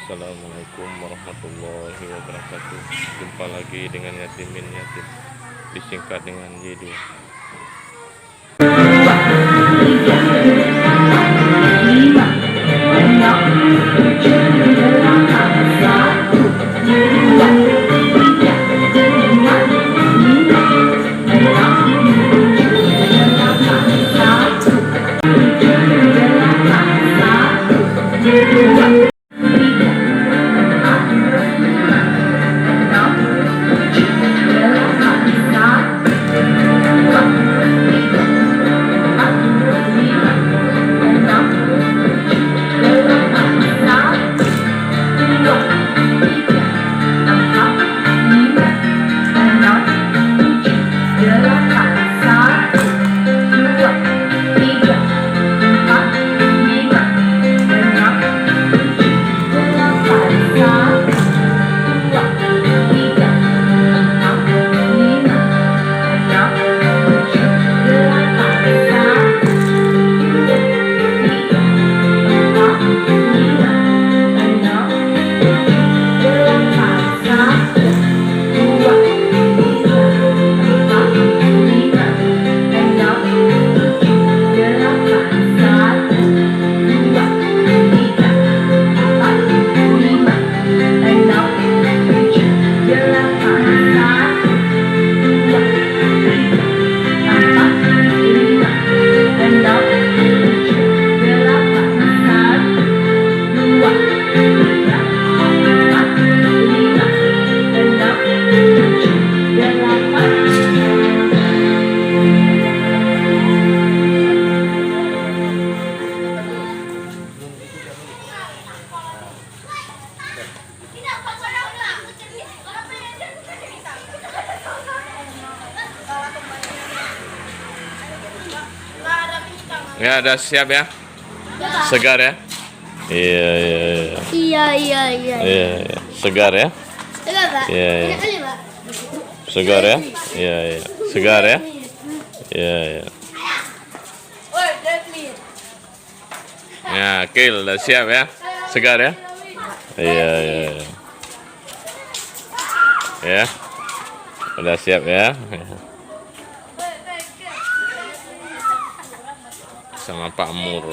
Assalamualaikum warahmatullahi wabarakatuh. Jumpa lagi dengan Yatimin Yatim, disingkat dengan Y2. Ya, udah siap ya? Segar ya? Iya. Segar ya? Iya. Segar ya? Iya. Segar ya? Iya. Ya, Kil udah siap ya? Segar ya? Iya. Ya. Udah siap ya? Sama Pak Mur.